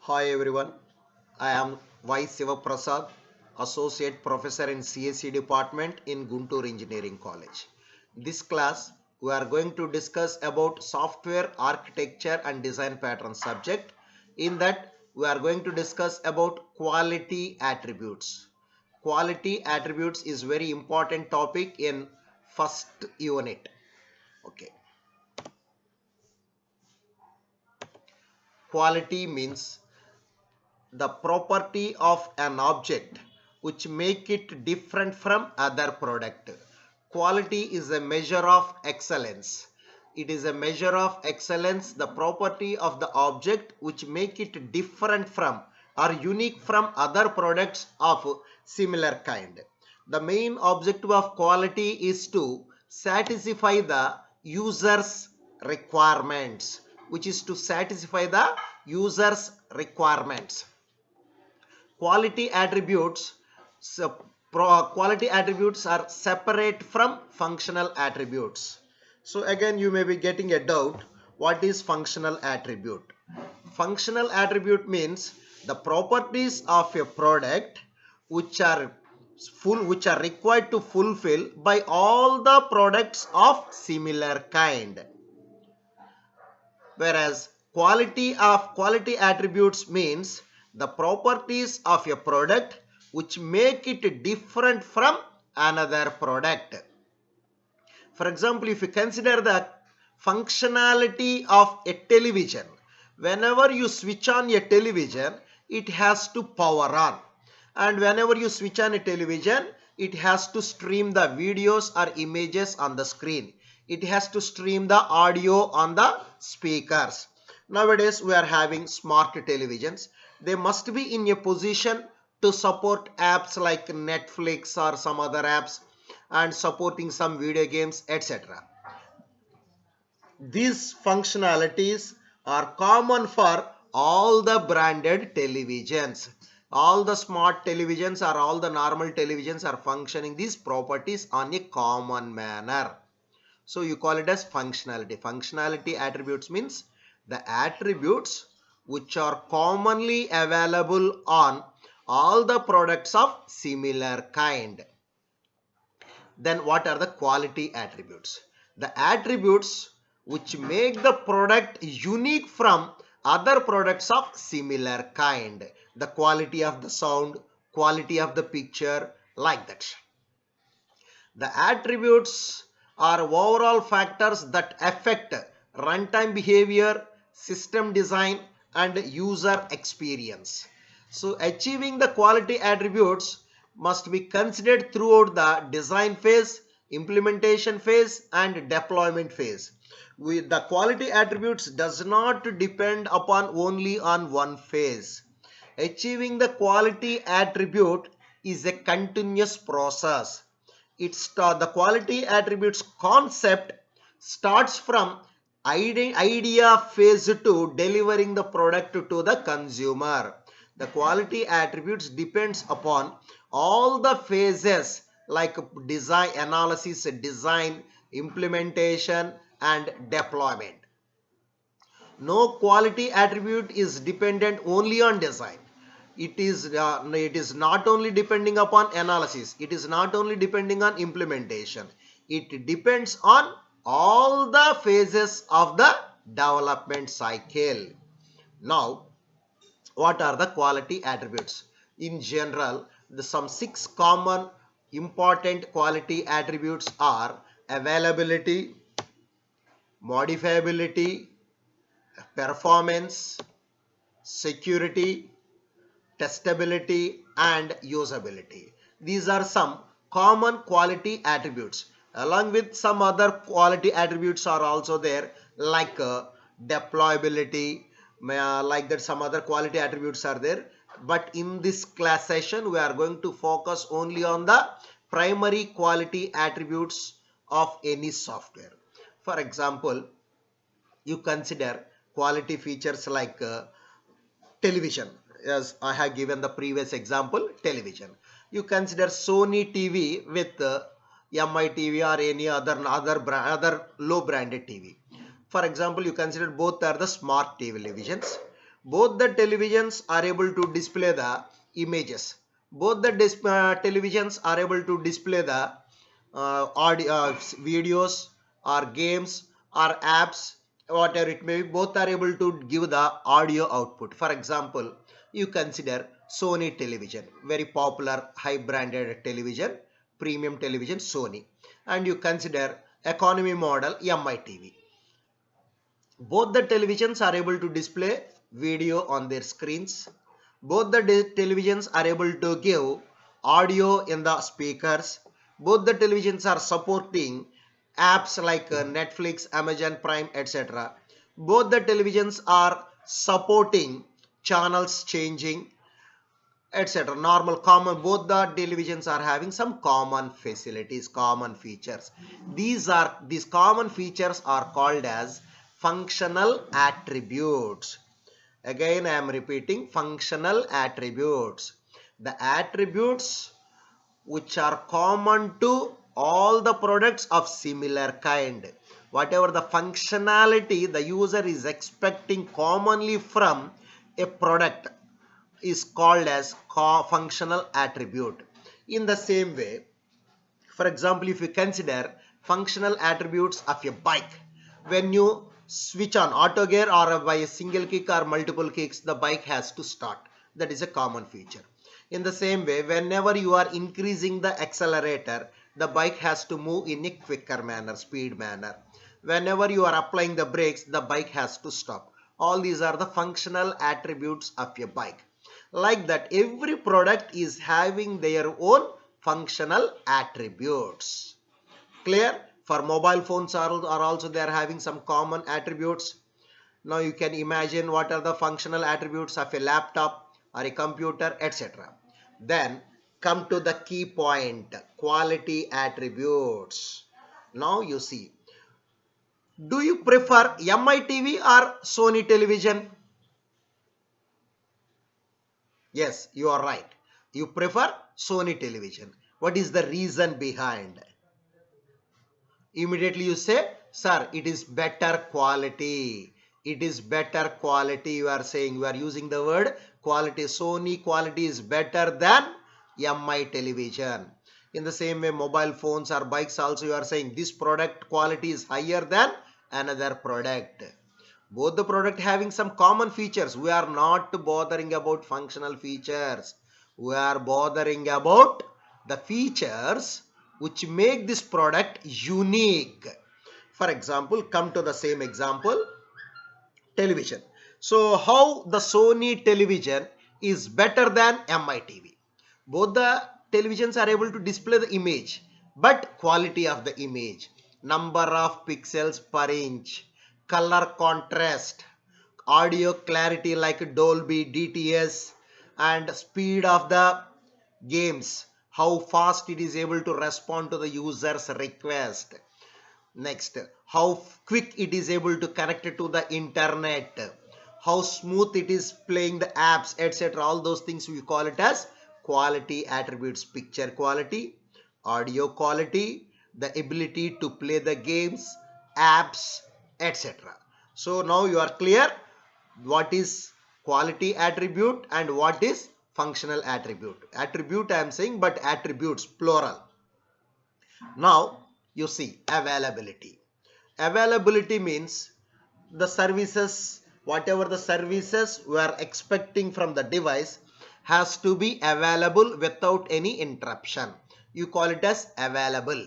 Hi everyone, I am Y. Sivaprasad, Associate Professor in CSE Department in Guntur Engineering College. This class we are going to discuss about software architecture and design pattern subject. In that we are going to discuss about quality attributes. Quality attributes is very important topic in first unit. Okay. Quality means the property of an object which make it different from other product. Quality is a measure of excellence. It is a measure of excellence, the property of the object which make it different from or unique from other products of similar kind. The main objective of quality is to satisfy the user's requirements, which is to satisfy the user's requirements. Quality attributes quality attributes are separate from functional attributes. So again you may be getting a doubt, what is functional attribute? Functional attribute means the properties of a product which are which are required to fulfill by all the products of similar kind, whereas quality attributes means the properties of a product which make it different from another product. For example, if you consider the functionality of a television, whenever you switch on a television, it has to power on, and whenever you switch on a television, it has to stream the videos or images on the screen. It has to stream the audio on the speakers. Nowadays we are having smart televisions. They must be in a position to support apps like Netflix or some other apps, and supporting some video games, etc. These functionalities are common for all the branded televisions. All the smart televisions or all the normal televisions are functioning these properties on a common manner. So you call it as functionality. Functionality attributes means the attributes which are commonly available on all the products of similar kind. Then what are the quality attributes? The attributes which make the product unique from other products of similar kind. The quality of the sound, quality of the picture, like that. The attributes are overall factors that affect runtime behavior, system design, and user experience. So achieving the quality attributes must be considered throughout the design phase, implementation phase, and deployment phase. The quality attributes does not depend upon only on one phase. Achieving the quality attribute is a continuous process. The quality attributes concept starts from idea phase to delivering the product to the consumer. The quality attributes depends upon all the phases like design, analysis, design, implementation, and deployment. No quality attribute is dependent only on design. It is not only depending upon analysis, it is not only depending on implementation, it depends on all the phases of the development cycle. Now what are the quality attributes? In general, some 6 common important quality attributes are availability, modifiability, performance, security, testability, and usability. These are some common quality attributes. Along with some other quality attributes are also there, like deployability, like that some other quality attributes are there. But in this class session, we are going to focus only on the primary quality attributes of any software. For example, you consider quality features like television. As I have given the previous example, television. You consider Sony TV with MI TV or any other low branded TV. For example, you consider both are the smart televisions. Both the televisions are able to display the images. Both the televisions are able to display the audio, videos or games or apps, whatever it may be. Both are able to give the audio output. For example, you consider Sony television, very popular high branded television, premium television Sony, and you consider economy model MITV. Both the televisions are able to display video on their screens. Both the televisions are able to give audio in the speakers. Both the televisions are supporting apps like Netflix, Amazon Prime, etc. Both the televisions are supporting channels changing, etc. Normal, common, both the televisions are having some common facilities, common features. These common features are called as functional attributes. Again, I am repeating, functional attributes. The attributes which are common to all the products of similar kind. Whatever the functionality the user is expecting commonly from a product is called as functional attribute. In the same way, for example, if you consider functional attributes of a bike, when you switch on auto gear or by a single kick or multiple kicks, the bike has to start. That is a common feature. In the same way, whenever you are increasing the accelerator, the bike has to move in a quicker manner, speed manner. Whenever you are applying the brakes, the bike has to stop. All these are the functional attributes of a bike. Like that, every product is having their own functional attributes. Clear? For mobile phones are also they are having some common attributes. Now you can imagine what are the functional attributes of a laptop or a computer, etc. Then come to the key point, quality attributes. Now you see, do you prefer MITV or Sony television? Yes, you are right. You prefer Sony television. What is the reason behind? Immediately you say, sir, it is better quality. It is better quality. You are saying, you are using the word quality. Sony quality is better than MI television. In the same way, mobile phones or bikes also you are saying this product quality is higher than another product. Both the product having some common features. We are not bothering about functional features. We are bothering about the features which make this product unique. For example, come to the same example, television. So how the Sony television is better than MITV? Both the televisions are able to display the image, but quality of the image, number of pixels per inch, color contrast, audio clarity like Dolby, DTS, and speed of the games, how fast it is able to respond to the user's request. Next, how quick it is able to connect it to the internet, how smooth it is playing the apps, etc. All those things we call it as quality attributes. Picture quality, audio quality, the ability to play the games, apps, etc. So now you are clear what is quality attribute and what is functional attribute. Attribute I am saying, but attributes plural. Now you see availability. Availability means the services, whatever the services we are expecting from the device has to be available without any interruption. You call it as available.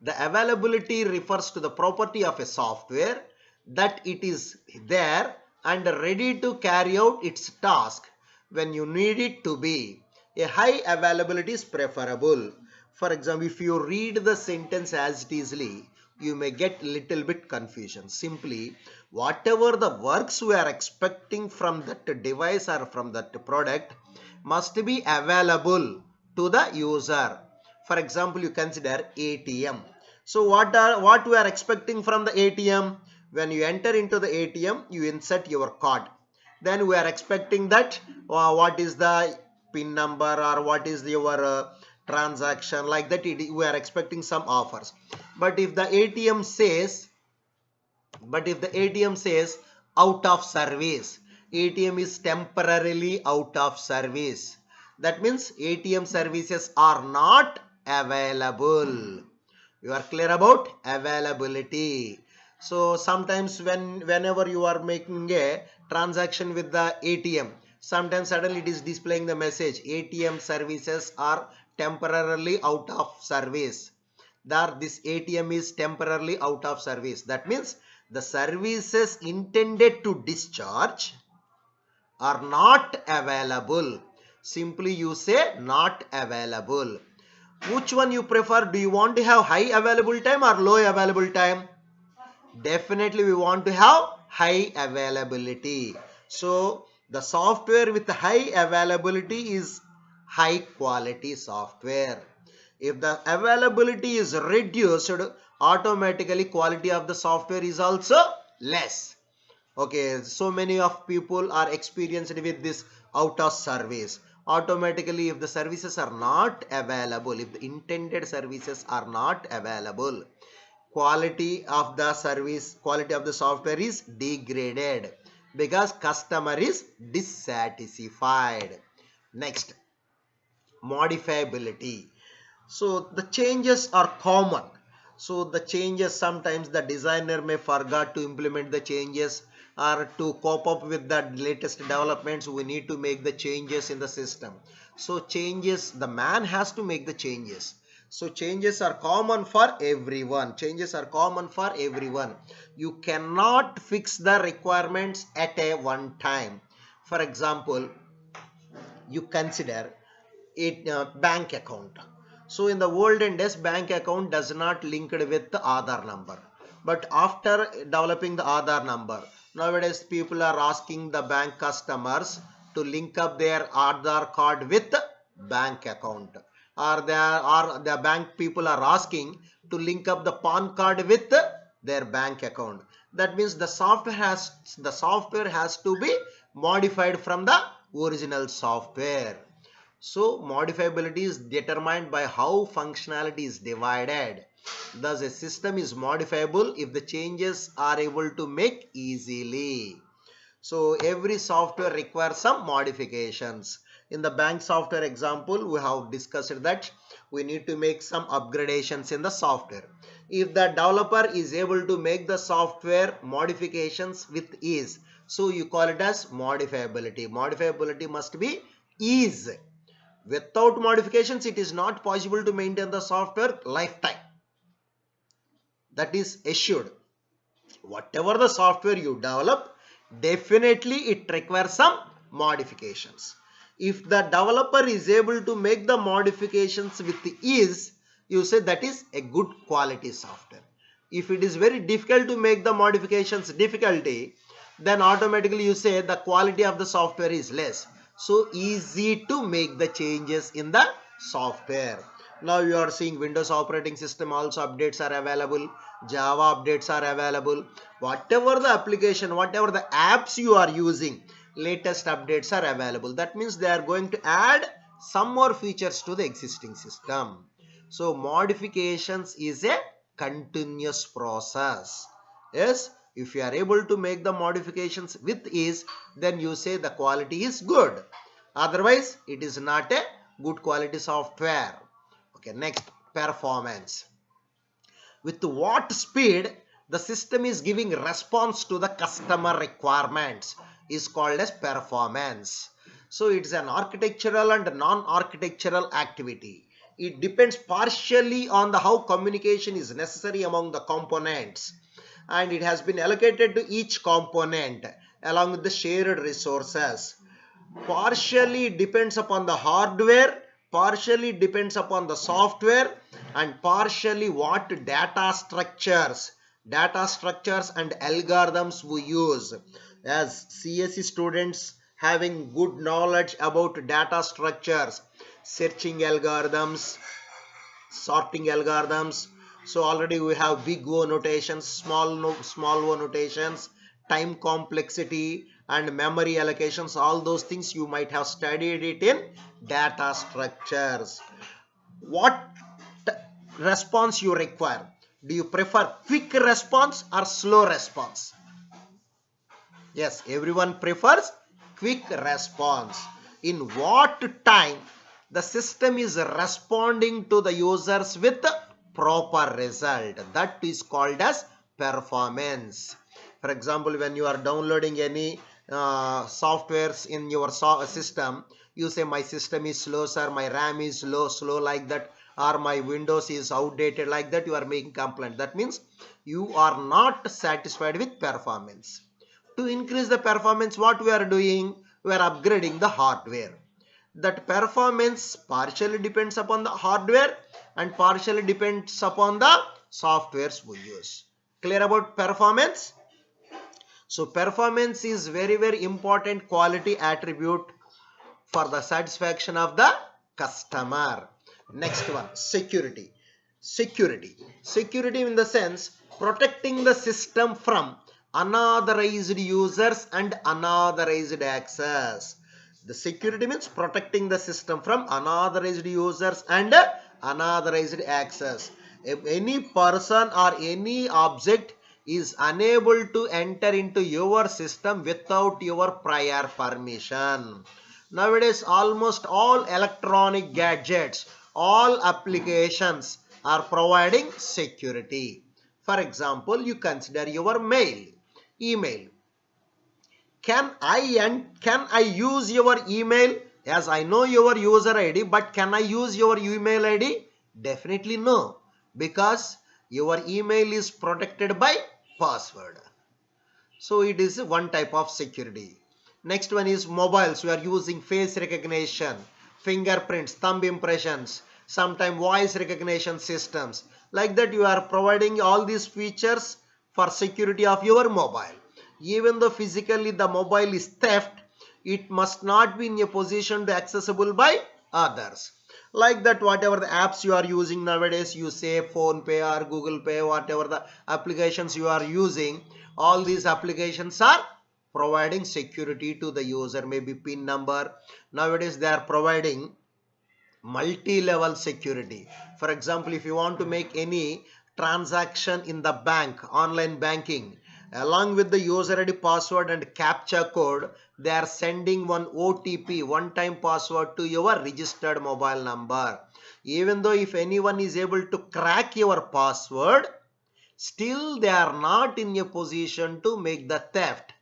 The availability refers to the property of a software that it is there and ready to carry out its task when you need it to be. A high availability is preferable. For example, if you read the sentence as it isly, you may get little bit confusion. Simply, whatever the works we are expecting from that device or from that product must be available to the user. For example, you consider ATM. So what we are expecting from the ATM? When you enter into the ATM, you insert your card. Then we are expecting that what is the PIN number or what is your transaction, like that we are expecting some offers. But if the ATM says out of service, ATM is temporarily out of service. That means ATM services are not available. You are clear about availability. So sometimes whenever you are making a transaction with the ATM, sometimes suddenly it is displaying the message ATM services are temporarily out of service. That this ATM is temporarily out of service. That means the services intended to discharge are not available. Simply you say not available. Which one you prefer? Do you want to have high available time or low available time? Definitely we want to have high availability. So the software with high availability is high quality software. If the availability is reduced, automatically quality of the software is also less. Okay, so many of people are experienced with this out of service. Automatically, if the services are not available, if the intended services are not available, quality of the service, quality of the software is degraded because customer is dissatisfied. Next, modifiability. So the changes are common. So the changes, sometimes the designer may forget to implement the changes, or to cope up with the latest developments we need to make the changes in the system. So changes, the man has to make the changes. So changes are common for everyone. Changes are common for everyone. You cannot fix the requirements at a one time. For example, you consider it bank account. So in the olden days, bank account does not linked with the Aadhaar number. But after developing the Aadhaar number, nowadays people are asking the bank customers to link up their Aadhaar card with bank account. Or the bank people are asking to link up the PAN card with their bank account. That means the software has to be modified from the original software. So modifiability is determined by how functionality is divided. Thus a system is modifiable if the changes are able to make easily. So every software requires some modifications. In the bank software example, we have discussed that we need to make some upgradations in the software. If the developer is able to make the software modifications with ease, so you call it as modifiability. Modifiability must be ease. Without modifications, it is not possible to maintain the software lifetime. That is assured. Whatever the software you develop, definitely it requires some modifications. If the developer is able to make the modifications with ease, you say that is a good quality software. If it is very difficult to make the modifications then automatically you say the quality of the software is less. So easy to make the changes in the software. Now you are seeing Windows operating system also updates are available, Java updates are available. Whatever the application, whatever the apps you are using, latest updates are available. That means they are going to add some more features to the existing system. So modifications is a continuous process. Yes, if you are able to make the modifications with ease, then you say the quality is good. Otherwise, it is not a good quality software. Okay, next, performance. With what speed the system is giving response to the customer requirements is called as performance. So it's an architectural and non-architectural activity. It depends partially on the how communication is necessary among the components, and it has been allocated to each component along with the shared resources. Partially depends upon the hardware, partially depends upon the software, and partially what data structures and algorithms we use. As CSE students having good knowledge about data structures, searching algorithms, sorting algorithms. So already we have big O notations, small O notations, time complexity and memory allocations. All those things you might have studied it in data structures. What response you require? Do you prefer quick response or slow response? Yes, everyone prefers quick response. In what time the system is responding to the users with proper result. That is called as performance. For example, when you are downloading any softwares in your system, you say my system is slow, sir, my RAM is slow like that, or my Windows is outdated like that, you are making complaint. That means you are not satisfied with performance. To increase the performance, what we are doing? We are upgrading the hardware. That performance partially depends upon the hardware and partially depends upon the softwares we use. Clear about performance? So performance is very important quality attribute for the satisfaction of the customer. Next one, security. Security in the sense protecting the system from unauthorized users and unauthorized access. The security means protecting the system from unauthorized users and unauthorized access. If any person or any object is unable to enter into your system without your prior permission. Nowadays, almost all electronic gadgets, all applications are providing security. For example, you consider your email. Can I use your email? As I know your user ID, but can I use your email ID? Definitely no, because your email is protected by password. So it is one type of security. Next one is mobiles. We are using face recognition, fingerprints, thumb impressions, sometimes voice recognition systems. Like that you are providing all these features for security of your mobile. Even though physically the mobile is theft, it must not be in a position to accessible by others. Like that, whatever the apps you are using nowadays, you say Phone Pay or Google Pay, whatever the applications you are using, all these applications are providing security to the user, maybe PIN number. Nowadays they are providing multi-level security. For example, if you want to make any transaction in the bank, online banking, along with the user ID, password and captcha code, they are sending one OTP, one-time password, to your registered mobile number. Even though if anyone is able to crack your password, still they are not in a position to make the theft,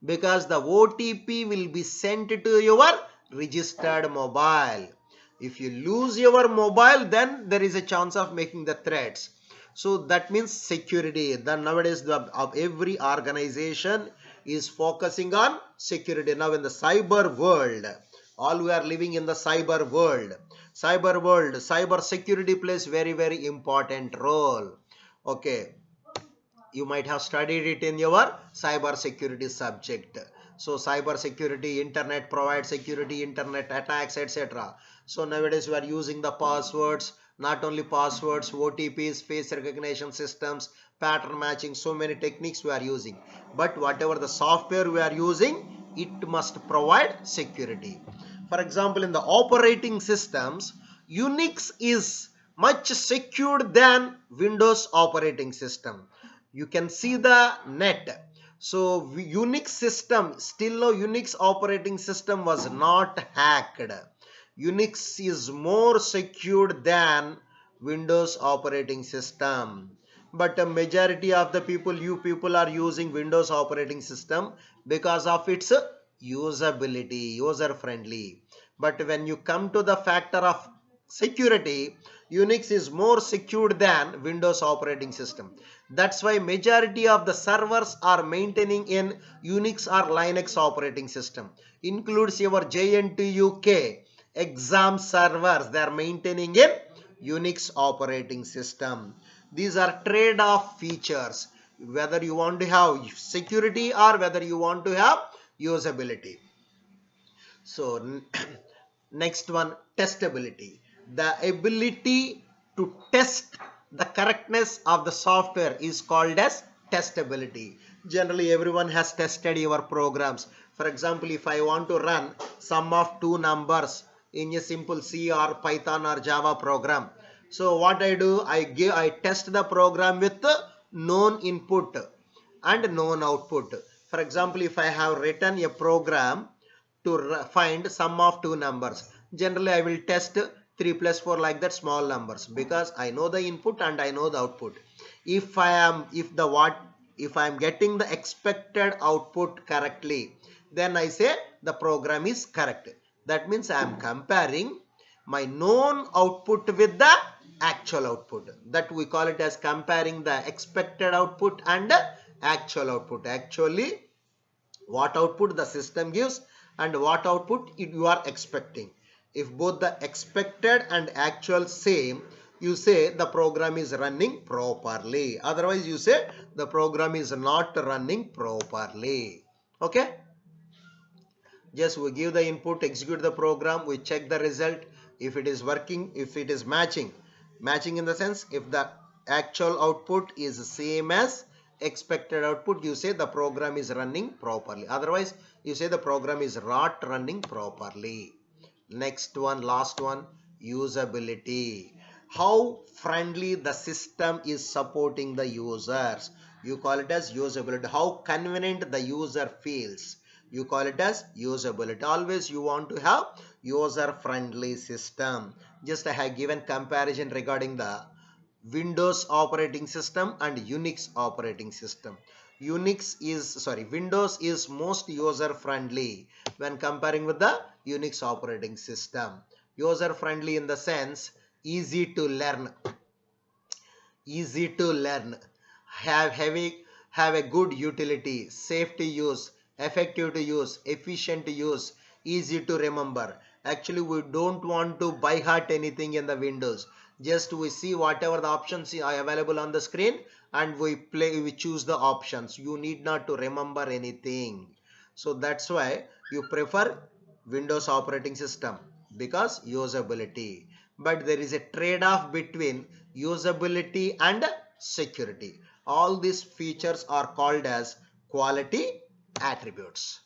because the OTP will be sent to your registered mobile. If you lose your mobile, then there is a chance of making the threats. So that means security. Then nowadays every organization is focusing on security. Now in the cyber world, all we are living in the cyber world. Cyber security plays very important role. Okay, you might have studied it in your cyber security subject. So cyber security, internet provides security, internet attacks, etc. So nowadays we are using the passwords, not only passwords, OTPs, face recognition systems, pattern matching, so many techniques we are using. But whatever the software we are using, it must provide security. For example, in the operating systems, Unix is much secured than Windows operating system. You can see the net. So Unix system, still no, Unix operating system was not hacked. Unix is more secured than Windows operating system. But a majority of the people, you people, are using Windows operating system because of its usability, user friendly. But when you come to the factor of security, Unix is more secured than Windows operating system. That's why majority of the servers are maintaining in Unix or Linux operating system. Includes your JNTUK exam servers, they are maintaining in Unix operating system. These are trade-off features, whether you want to have security or whether you want to have usability. So next one, testability. The ability to test the correctness of the software is called as testability. Generally, everyone has tested your programs. For example, if I want to run sum of two numbers in a simple C or Python or Java program, so what I do, I test the program with known input and known output. For example, if I have written a program to find sum of two numbers. Generally, I will test 3 plus 4 like that small numbers because I know the input and I know the output. If I am getting the expected output correctly, then I say the program is correct. That means I am comparing my known output with the actual output. That we call it as comparing the expected output and actual output. Actually, what output the system gives and what output you are expecting. If both the expected and actual same, you say the program is running properly. Otherwise, you say the program is not running properly. Okay. Just we give the input, execute the program, we check the result. If it is working, if it is matching in the sense if the actual output is same as expected output, you say the program is running properly. Otherwise, you say the program is not running properly. Next one, last one, usability. How friendly the system is supporting the users. You call it as usability. How convenient the user feels. You call it as usability. Always you want to have user friendly system. Just I have given comparison regarding the Windows operating system and Unix operating system. Windows is most user friendly when comparing with the Unix operating system. User friendly in the sense easy to learn, have a good utility, safe to use, effective to use, efficient to use, easy to remember. Actually, we don't want to by heart anything in the Windows. Just we see whatever the options are available on the screen and we choose the options. You need not to remember anything. So that's why you prefer Windows operating system because usability. But there is a trade-off between usability and security. All these features are called as quality attributes.